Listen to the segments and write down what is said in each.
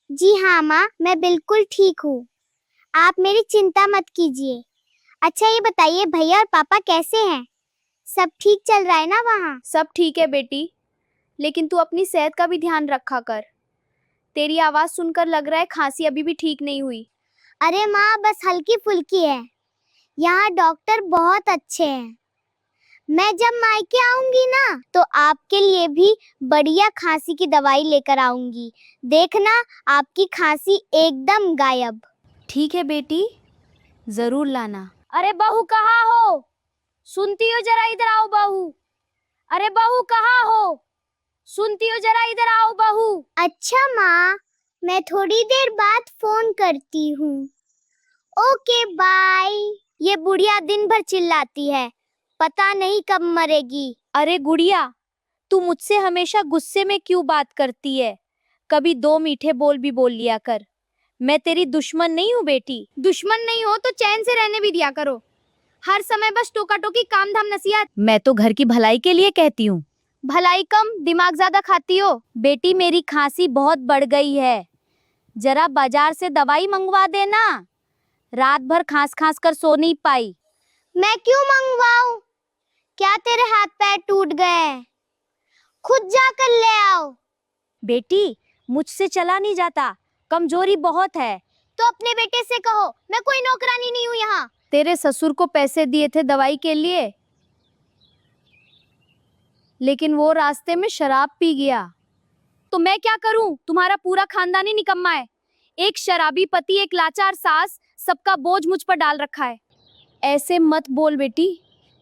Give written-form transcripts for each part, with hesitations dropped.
जी हाँ माँ, मैं बिल्कुल ठीक हूँ। आप मेरी चिंता मत कीजिए। अच्छा ये बताइए भैया और पापा कैसे हैं? सब ठीक चल रहा है ना वहाँ? सब ठीक है बेटी, लेकिन तू अपनी सेहत का भी ध्यान रखा कर। तेरी आवाज सुनकर लग रहा है खांसी अभी भी ठीक नहीं हुई। अरे माँ बस हल्की फुल्की है। यहाँ डॉक्टर बहुत अच्छे हैं। मैं जब मायके आऊंगी ना तो आपके लिए भी बढ़िया खांसी की दवाई लेकर आऊंगी। देखना आपकी खांसी एकदम गायब। ठीक है बेटी, जरूर लाना। अरे बहू कहाँ हो? सुनती हो जरा इधर आओ बहू। अरे बहू कहाँ हो? सुनती हो जरा इधर आओ बहू। अच्छा माँ, मैं थोड़ी देर बाद फोन करती हूँ। Okay bye. ये बुढ़िया दिन भर चिल्लाती है, पता नहीं कब मरेगी। अरे गुड़िया, तू मुझसे हमेशा गुस्से में क्यों बात करती है? कभी दो मीठे बोल भी बोल लिया कर। मैं तेरी दुश्मन नहीं हूँ बेटी। दुश्मन नहीं हो तो चैन से रहने भी दिया करो। हर समय बस टोका टोकी काम धाम नसीहत। मैं तो घर की भलाई के लिए कहती हूँ। भलाई कम दिमाग ज्यादा खाती हो। बेटी मेरी खांसी बहुत बढ़ गई है, जरा बाजार से दवाई मंगवा देना। रात भर खांस खांस कर सो नहीं पाई। मैं क्यों मंगवाऊं? क्या तेरे हाथ पैर टूट गए? खुद जाकर ले आओ। बेटी मुझसे चला नहीं जाता, कमजोरी बहुत है। तो अपने बेटे से कहो, मैं कोई नौकरानी नहीं हूँ यहाँ। तेरे ससुर को पैसे दिए थे दवाई के लिए, लेकिन वो रास्ते में शराब पी गया। तो मैं क्या करूं? तुम्हारा पूरा खानदान ही निकम्मा है। एक शराबी पति, एक लाचार सास, सबका बोझ मुझ पर डाल रखा है। ऐसे मत बोल बेटी,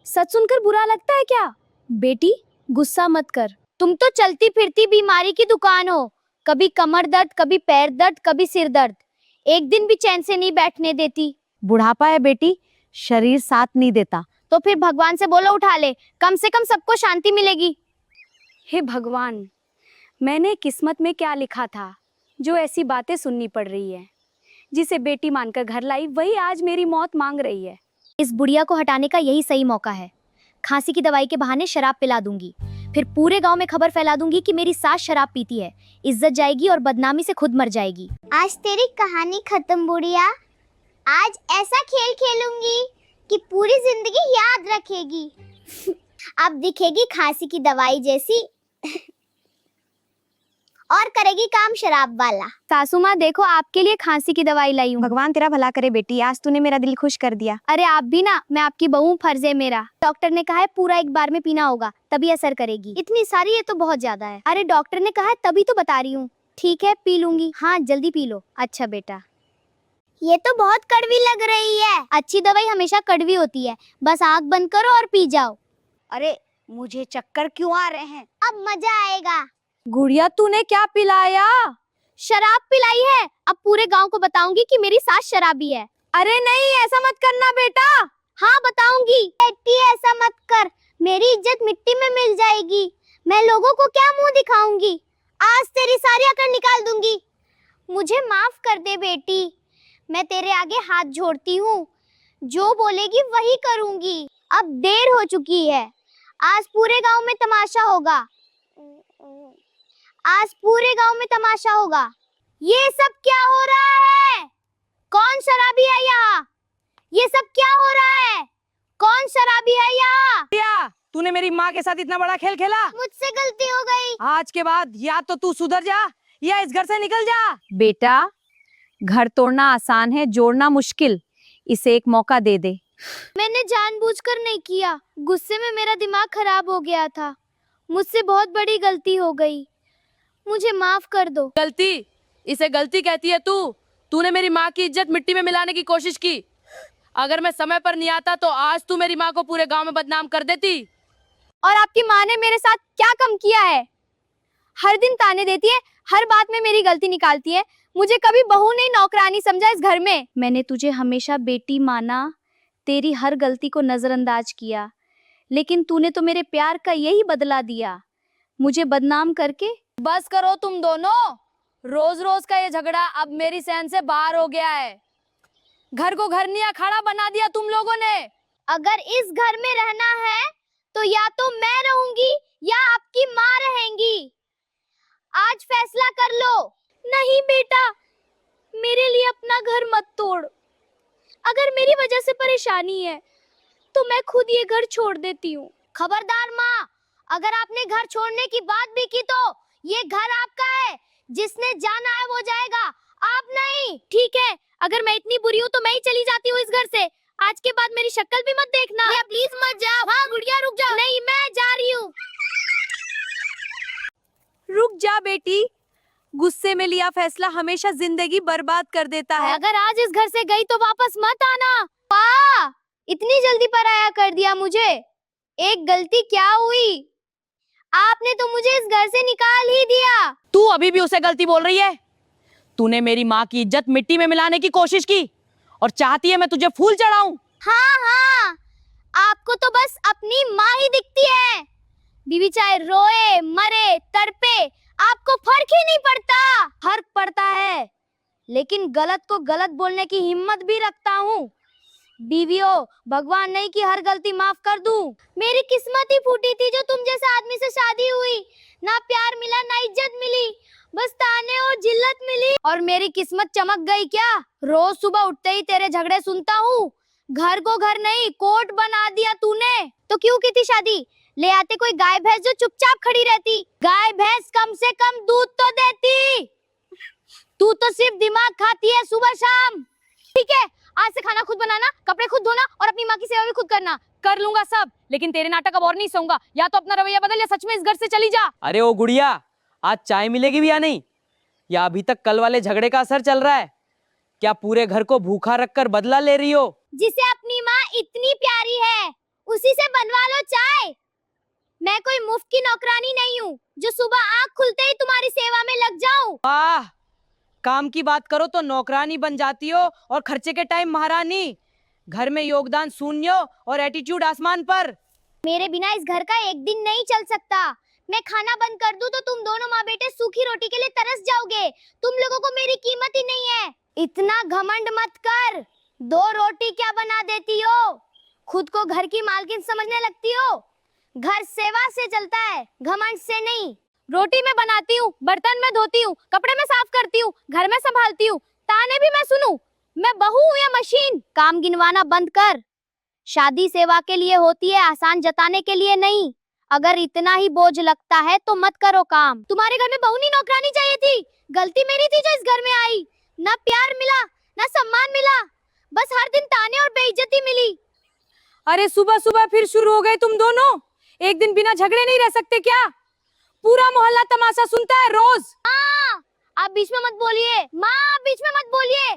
सच सुनकर बुरा लगता है क्या? बेटी गुस्सा मत कर। तुम तो चलती फिरती बीमारी की दुकान हो। कभी कमर दर्द, कभी पैर दर्द, कभी सिर दर्द। एक दिन भी चैन से नहीं बैठने देती। बुढ़ापा है बेटी, शरीर साथ नहीं देता। तो फिर भगवान से बोलो उठा ले, कम से कम सबको शांति मिलेगी। हे भगवान, मैंने किस्मत में क्या लिखा था जो ऐसी बातें सुननी पड़ रही है। जिसे बेटी मानकर घर लाई वही आज मेरी मौत मांग रही है। इस बुढ़िया को हटाने का यही सही मौका है। खांसी की दवाई के बहाने शराब पिला दूंगी, फिर पूरे गांव में खबर फैला दूंगी कि मेरी सास शराब पीती है। इज्जत जाएगी और बदनामी से खुद मर जाएगी। आज तेरी कहानी खत्म बुढ़िया। आज ऐसा खेल खेलूंगी कि पूरी जिंदगी याद रखेगी। अब दिखेगी खांसी की दवाई जैसी और करेगी काम शराब वाला। सासू माँ देखो, आपके लिए खांसी की दवाई लाई हूँ। भगवान तेरा भला करे बेटी, आज तूने मेरा दिल खुश कर दिया। अरे आप भी ना, मैं आपकी बहू, फर्ज है मेरा। डॉक्टर ने कहा है पूरा एक बार में पीना होगा, तभी असर करेगी। इतनी सारी ये तो बहुत ज्यादा है। अरे डॉक्टर ने कहा है तभी तो बता रही हूँ। ठीक है पी लूंगी। हाँ जल्दी पी लो। अच्छा बेटा। ये तो बहुत कड़वी लग रही है। अच्छी दवाई हमेशा कड़वी होती है, बस आँख बंद करो और पी जाओ। अरे मुझे चक्कर क्यों आ रहे हैं? अब मजा आएगा। गुड़िया तूने क्या पिलाया? शराब पिलाई है। अब पूरे गांव को बताऊंगी कि मेरी सास शराबी है। अरे नहीं, ऐसा मत करना बेटा। हाँ बताऊंगी। बेटी ऐसा मत कर, मेरी इज्जत मिट्टी में मिल जाएगी। मैं लोगों को क्या मुंह दिखाऊंगी? आज तेरी सारी अकड़ निकाल दूंगी। मुझे माफ कर दे बेटी, मैं तेरे आगे हाथ जोड़ती हूँ। जो बोलेगी वही करूंगी। अब देर हो चुकी है। आज पूरे गांव में तमाशा होगा। आज पूरे गांव में तमाशा होगा। ये सब क्या हो रहा है? कौन शराबी है यहाँ? ये सब क्या हो रहा है? कौन शराबी है यहाँ? तूने मेरी माँ के साथ इतना बड़ा खेल खेला। मुझसे गलती हो गई। आज के बाद या तो तू सुधर जा या इस घर से निकल जा। बेटा घर तोड़ना आसान है, जोड़ना मुश्किल। इसे एक मौका दे दे। मैंने जानबूझकर नहीं किया, गुस्से में मेरा दिमाग खराब हो गया था। मुझसे बहुत बड़ी गलती हो गई, मुझे माफ कर दो। गलती? इसे गलती कहती है तू? तूने मेरी माँ की इज्जत मिट्टी में मिलाने की कोशिश की। अगर मैं समय पर नहीं आता तो आज तू मेरी माँ को पूरे गांव में बदनाम कर देती। और आपकी माँ ने मेरे साथ क्या कम किया है? हर दिन ताने देती है, हर बात में मेरी गलती निकालती है। मुझे कभी बहू नहीं नौकरानी समझा इस घर में। मैंने तुझे हमेशा बेटी माना, तेरी हर गलती को नजरअंदाज किया, लेकिन तूने तो मेरे प्यार का यही बदला दिया, मुझे बदनाम करके। बस करो तुम दोनों, रोज रोज का ये झगड़ा अब मेरी सहन से बाहर हो गया है। घर को घर नहीं अखाड़ा बना दिया तुम लोगों ने। अगर इस घर में रहना है तो या तो मैं रहूंगी या आपकी माँ रहेंगी। आज फैसला कर लो। नहीं बेटा, वजह से परेशानी है, तो मैं खुद ये घर छोड़ देती हूँ। खबरदार माँ, अगर आपने घर छोड़ने की बात भी की तो ये घर आपका है, जिसने जाना है वो जाएगा, आप नहीं। ठीक है, अगर मैं इतनी बुरी हूँ तो मैं ही चली जाती हूँ इस घर से। आज के बाद मेरी शक्ल भी मत देखना। प्लीज मत जाओ। हाँ गुड़िया रुक जाओ। नहीं, मैं जा रही हूँ। रुक जा बेटी, गुस्से में लिया फैसला हमेशा जिंदगी बर्बाद कर देता है। अगर आज इस घर से गई तो वापस मत आना। वाह, इतनी जल्दी पराया कर दिया मुझे। एक गलती क्या हुई, आपने तो मुझे इस घर से निकाल ही दिया। तू अभी भी उसे गलती बोल रही है? तूने मेरी माँ की इज्जत मिट्टी में मिलाने की कोशिश की और चाहती है मैं तुझे फूल चढ़ाऊं। हाँ हाँ, आपको तो बस अपनी माँ ही दिखती है। बीवी चाहे रोए मरे तड़पे, आपको फर्क ही नहीं पड़ता। फर्क पड़ता है, लेकिन गलत को गलत बोलने की हिम्मत भी रखता हूँ। बीवियों, भगवान नहीं कि हर गलती माफ कर दूं। मेरी किस्मत ही फूटी थी जो तुम जैसे आदमी से शादी हुई। ना प्यार मिला ना इज्जत मिली, बस ताने और जिल्लत मिली। और मेरी किस्मत चमक गई क्या? रोज सुबह उठते ही तेरे झगड़े सुनता हूँ। घर को घर नहीं कोर्ट बना दिया तूने। तो क्यों की थी शादी? ले आते कोई गाय भैंस जो चुपचाप खड़ी रहती। गाय भैंस कम से कम दूध तो देती। तू तो सिर्फ दिमाग खाती है सुबह शाम। ठीक है, आज से खाना खुद बनाना, कपड़े खुद धोना और अपनी माँ की सेवा भी खुद करना। कर लूंगा सब, लेकिन तेरे नाटक अब और नहीं सहूंगा। या तो अपना रवैया बदल या सच में इस घर से चली जा। अरे ओ गुड़िया, आज चाय मिलेगी भी या नहीं? या अभी तक कल वाले झगड़े का असर चल रहा है? क्या पूरे घर को भूखा रखकर बदला ले रही हो? जिसे अपनी माँ इतनी प्यारी है उसी से बनवा लो चाय। मैं कोई मुफ्त की नौकरानी नहीं हूँ जो सुबह आँख खुलते ही तुम्हारी सेवा में लग जाऊं। वाह, काम की बात करो तो नौकरानी बन जाती हो और खर्चे के टाइम महारानी। घर में योगदान शून्य और एटीट्यूड आसमान पर। मेरे बिना इस घर का एक दिन नहीं चल सकता। मैं खाना बंद कर दूं तो तुम दोनों माँ बेटे सूखी रोटी के लिए तरस जाओगे। तुम लोगों को मेरी कीमत ही नहीं है। इतना घमंड मत कर। 2 रोटी क्या बना देती हो? खुद को घर की मालकिन समझने लगती हो। घर सेवा से चलता है, घमंड से नहीं। रोटी मैं बनाती हूँ, बर्तन मैं धोती हूँ, कपड़े मैं साफ करती हूँ, घर में संभालती हूँ, ताने भी मैं सुनूं। मैं बहू हूँ या मशीन? काम गिनवाना बंद कर। शादी सेवा के लिए होती है, आसान जताने के लिए नहीं। अगर इतना ही बोझ लगता है तो मत करो काम। तुम्हारे घर में बहू नहीं नौकरानी चाहिए थी। गलती मेरी थी जो इस घर में आई। ना प्यार मिला ना सम्मान मिला, बस हर दिन ताने और बेइज्जती मिली। अरे सुबह सुबह फिर शुरू हो गए तुम दोनों। एक दिन बिना झगड़े नहीं रह सकते क्या? पूरा मोहल्ला तमाशा सुनता है रोज। माँ, आप बीच में मत बोलिए। माँ, आप बीच में मत बोलिए।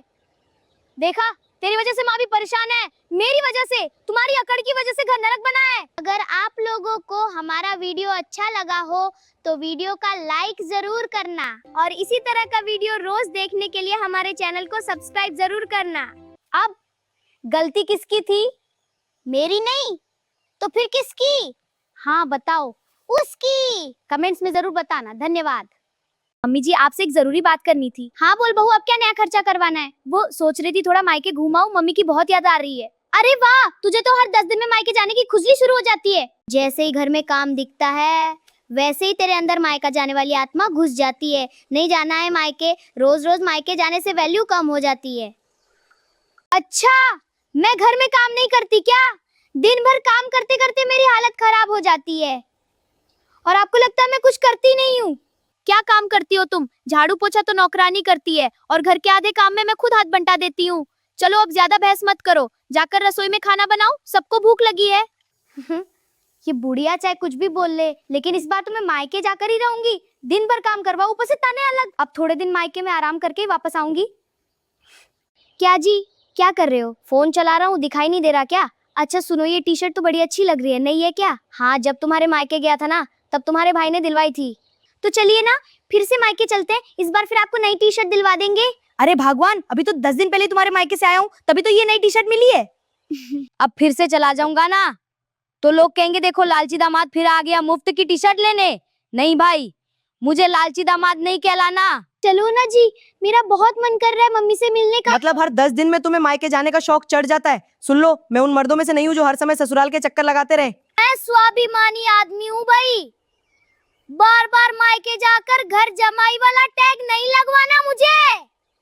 देखा, तेरी वजह से माँ भी परेशान है। मेरी वजह से, तुम्हारी अकड़ की वजह से घर नरक बना है। अगर आप लोगों को हमारा वीडियो अच्छा लगा हो तो वीडियो का लाइक जरूर करना और इसी तरह का वीडियो रोज देखने के लिए हमारे चैनल को सब्सक्राइब जरूर करना। अब गलती किसकी थी? मेरी नहीं तो फिर किसकी? हाँ बताओ। उसकी। कमेंट्स में जरूर बताना। धन्यवाद। मम्मी जी, आपसे एक जरूरी बात करनी थी। हाँ बोल बहू, अब क्या नया खर्चा करवाना है? वो सोच रही थी थोड़ा मायके घुमाऊं, मम्मी की बहुत याद आ रही है। अरे वाह, तुझे तो हर 10 दिन में मायके जाने की खुजली शुरू हो जाती है। जैसे ही घर में काम दिखता है वैसे ही तेरे अंदर मायका जाने वाली आत्मा घुस जाती है। नहीं जाना है मायके, रोज रोज मायके जाने से वैल्यू कम हो जाती है। अच्छा, मैं घर में काम नहीं करती क्या? दिन भर काम करते करते मेरी हालत खराब हो जाती है और आपको लगता है मैं कुछ करती नहीं हूँ। क्या काम करती हो तुम? झाड़ू पोछा तो नौकरानी करती है और घर के आधे काम में मैं खुद हाथ बंटा देती हूँ। चलो अब ज्यादा बहस मत करो, जाकर रसोई में खाना बनाओ, सबको भूख लगी है। ये बुढ़िया चाहे कुछ भी बोल ले, लेकिन इस बार तो मैं मायके जाकर ही रहूंगी। दिन भर काम करवाओ, ऊपर से ताने अलग। अब थोड़े दिन मायके में आराम करके ही वापस आऊंगी। क्या जी, क्या कर रहे हो? फोन चला रहा हूँ, दिखाई नहीं दे रहा क्या? अच्छा सुनो, ये टी शर्ट तो बड़ी अच्छी लग रही है, नहीं है क्या? हाँ, जब तुम्हारे मायके गया था ना तब तुम्हारे भाई ने दिलवाई थी। तो चलिए ना, फिर से मायके चलते हैं। इस बार फिर आपको नई टी शर्ट दिलवा देंगे। अरे भगवान, अभी तो 10 दिन पहले तुम्हारे मायके से आया हूँ, तभी तो ये नई टी शर्ट मिली है। अब फिर से चला जाऊंगा ना तो लोग कहेंगे देखो लालची दामाद फिर आ गया मुफ्त की टी शर्ट लेने। नहीं भाई, मुझे लालची दामाद नहीं कहलाना। चलो ना जी, मेरा बहुत मन कर रहा है मम्मी से मिलने का। मतलब हर 10 दिन में तुम्हें मायके जाने का शौक चढ़ जाता है? सुन लो, मैं उन मर्दों में से नहीं हूँ जो हर समय ससुराल के चक्कर लगाते रहे। मैं स्वाभिमानी आदमी हूँ भाई। बार बार मायके जाकर घर जमाई वाला टैग नहीं लगवाना मुझे।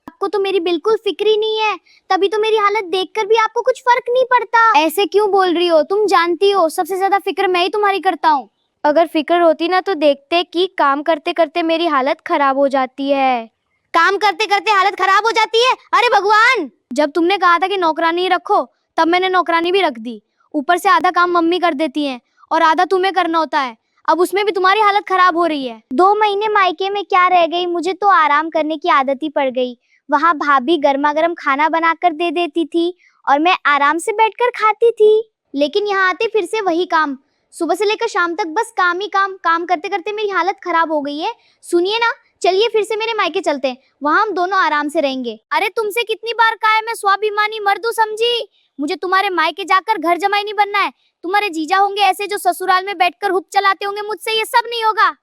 आपको आपको तो मेरी बिल्कुल फिक्र ही नहीं है, तभी तो मेरी हालत देखकर भी आपको कुछ फर्क नहीं पड़ता। ऐसे क्यों बोल रही हो? तुम जानती हो सबसे ज्यादा फिक्र मैं ही तुम्हारी करता हूँ। अगर फिक्र होती ना तो देखते कि काम करते करते मेरी हालत खराब हो जाती है। काम करते करते हालत खराब हो जाती है? अरे भगवान! जब तुमने कहा था कि नौकरानी रखो तब मैंने नौकरानी भी रख दी। ऊपर से आधा काम मम्मी कर देती हैं और आधा तुम्हें करना होता है। अब उसमें भी तुम्हारी हालत खराब हो रही है। 2 महीने मायके में क्या रह गई, मुझे तो आराम करने की आदत ही पड़ गई। वहाँ भाभी गर्मा गर्म खाना बनाकर दे देती थी और मैं आराम से बैठकर खाती थी। लेकिन यहाँ आते फिर से वही काम, सुबह से लेकर शाम तक बस काम ही काम। काम करते करते मेरी हालत खराब हो गई है। सुनिए ना, चलिए फिर से मेरे मायके चलते हैं, वहाँ हम दोनों आराम से रहेंगे। अरे तुमसे कितनी बार कहा है, मैं स्वाभिमानी मर्द हूँ समझी। मुझे तुम्हारे मायके जाकर घर जमाई नहीं बनना है। तुम्हारे जीजा होंगे ऐसे जो ससुराल में बैठकर हुक चलाते होंगे, मुझसे ये सब नहीं होगा।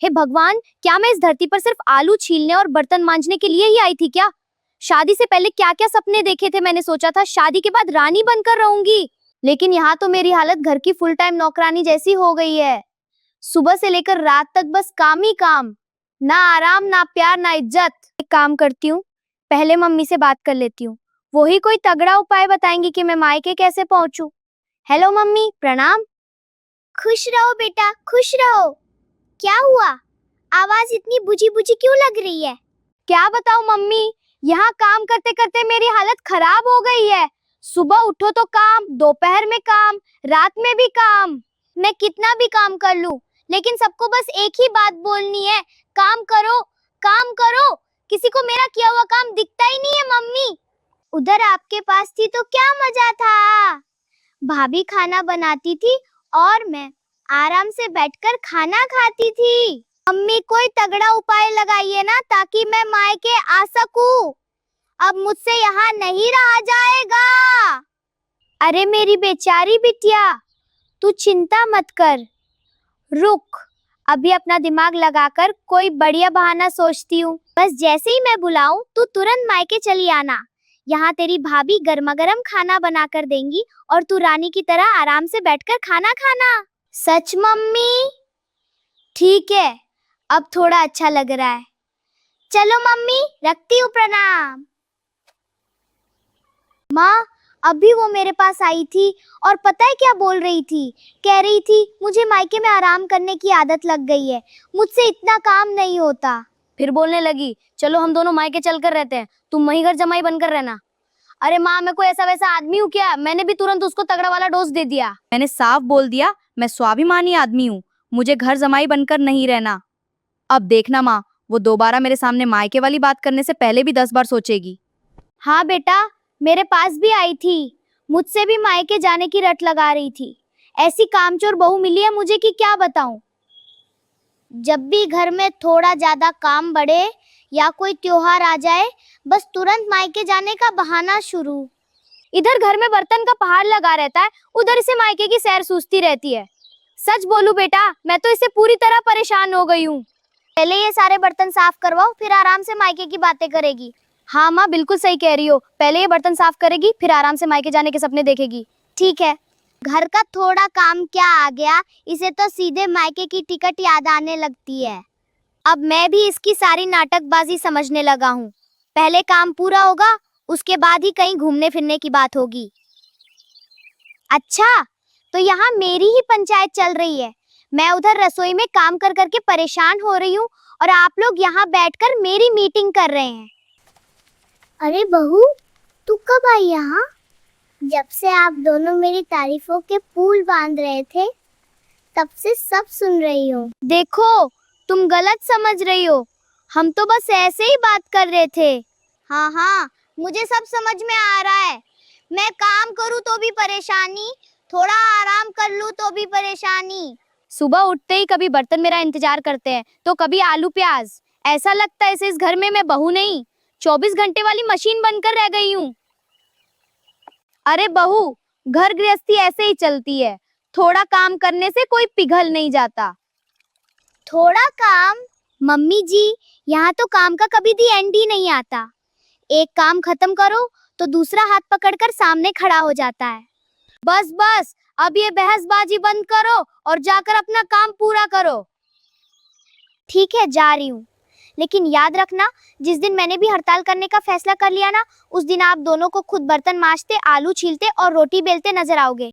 हे भगवान, क्या मैं इस धरती पर सिर्फ आलू छीलने और बर्तन मांजने के लिए ही आई थी क्या? शादी से पहले क्या क्या सपने देखे थे मैंने, सोचा था शादी के बाद रानी बनकर रहूंगी। लेकिन यहाँ तो मेरी हालत घर की फुल टाइम नौकरानी जैसी हो गई है। सुबह से लेकर रात तक बस काम ही काम, ना आराम ना प्यार ना इज्जत। एक काम करती हूँ, पहले मम्मी से बात कर लेती हूँ, वो ही कोई तगड़ा उपाय बताएंगी कि मैं मायके कैसे पहुंचूं। हेलो मम्मी, प्रणाम। खुश रहो बेटा, खुश रहो। क्या हुआ, आवाज इतनी बुझी बुझी क्यों लग रही है? क्या बताऊं मम्मी, यहाँ काम करते करते मेरी हालत खराब हो गई है। सुबह उठो तो काम, दोपहर में काम, रात में भी काम। मैं कितना भी काम कर लूं, लेकिन सबको बस एक ही बात बोलनी है, काम करो काम करो। किसी को मेरा किया हुआ काम दिखता ही नहीं है मम्मी। उधर आपके पास थी तो क्या मजा था, भाभी खाना बनाती थी और मैं आराम से बैठकर खाना खाती थी। मम्मी कोई तगड़ा उपाय लगाइए ना ताकि मैं मायके आ सकूं। अब मुझसे यहाँ नहीं रहा जाएगा। अरे मेरी बेचारी बिटिया, तू चिंता मत कर, रुक, अभी अपना दिमाग लगाकर कोई बढ़िया बहाना सोचती हूँ। बस जैसे ही मैं बुलाऊं तू तुरंत मायके चली आना। यहाँ तेरी भाभी गर्मा गर्म खाना बनाकर देंगी और तू रानी की तरह आराम से बैठकर खाना खाना। सच मम्मी? ठीक है, अब थोड़ा अच्छा लग रहा है। चलो मम्मी, रखती हूँ, प्रणाम। माँ, अभी वो मेरे पास आई थी और पता है क्या बोल रही थी? कह रही थी मुझे मायके में आराम करने की आदत लग गई है, मुझसे इतना काम नहीं होता। फिर बोलने लगी चलो हम दोनों मायके चलकर रहते हैं, तुम वहीं घर जमाई बनकर रहना। अरे माँ, मैं कोई ऐसा वैसा आदमी हूँ क्या? मैंने भी तुरंत उसको तगड़ा वाला डोज दे दिया। मैंने साफ बोल दिया मैं स्वाभिमानी आदमी हूँ, मुझे घर जमाई बनकर नहीं रहना। अब देखना माँ, वो दोबारा मेरे सामने मायके वाली बात करने से पहले भी 10 बार सोचेगी। हाँ बेटा, मेरे पास भी आई थी, मुझसे भी मायके जाने की रट लगा रही थी। ऐसी कामचोर बहू मिली है मुझे कि क्या बताऊं। जब भी घर में थोड़ा ज्यादा काम बढ़े या कोई त्योहार आ जाए, बस तुरंत मायके जाने का बहाना शुरू। इधर घर में बर्तन का पहाड़ लगा रहता है, उधर इसे मायके की सैर सूझती रहती है। सच बोलूं बेटा, मैं तो इससे पूरी तरह परेशान हो गई हूँ। पहले ये सारे बर्तन साफ करवाओ, फिर आराम से मायके की बातें करेगी। हाँ माँ, बिल्कुल सही कह रही हो, पहले ये बर्तन साफ करेगी फिर आराम से मायके जाने के सपने देखेगी। ठीक है, घर का थोड़ा काम क्या आ गया, इसे तो सीधे मायके की टिकट याद आने लगती है। अब मैं भी इसकी सारी नाटकबाजी समझने लगा हूँ। पहले काम पूरा होगा, उसके बाद ही कहीं घूमने फिरने की बात होगी। अच्छा, तो यहाँ मेरी ही पंचायत चल रही है। मैं उधर रसोई में काम कर करके परेशान हो रही हूँ और आप लोग यहाँ बैठकर मेरी मीटिंग कर रहे हैं। अरे बहू, तू कब आई यहाँ? जब से आप दोनों मेरी तारीफों के पुल बांध रहे थे, तब से सब सुन रही हूँ। देखो, तुम गलत समझ रही हो, हम तो बस ऐसे ही बात कर रहे थे। हाँ हाँ, मुझे सब समझ में आ रहा है। मैं काम करूँ तो भी परेशानी, थोड़ा आराम कर लूँ तो भी परेशानी। सुबह उठते ही कभी बर्तन मेरा इंतजार करते हैं तो कभी आलू प्याज। ऐसा लगता है इस घर में मैं बहू नहीं, 24 घंटे वाली मशीन बनकर रह गई हूँ। अरे बहू, घर गृहस्थी ऐसे ही चलती है, थोड़ा काम करने से कोई पिघल नहीं जाता। थोड़ा काम? मम्मी जी, यहाँ तो काम का कभी भी एंड ही नहीं आता। एक काम खत्म करो तो दूसरा हाथ पकड़कर सामने खड़ा हो जाता है। बस बस, अब ये बहसबाजी बंद करो और जाकर अपना काम पूरा करो। ठीक है, जा रही हूँ, लेकिन याद रखना, जिस दिन मैंने भी हड़ताल करने का फैसला कर लिया ना, उस दिन आप दोनों को खुद बर्तन मांजते, आलू छीलते और रोटी बेलते नजर आओगे।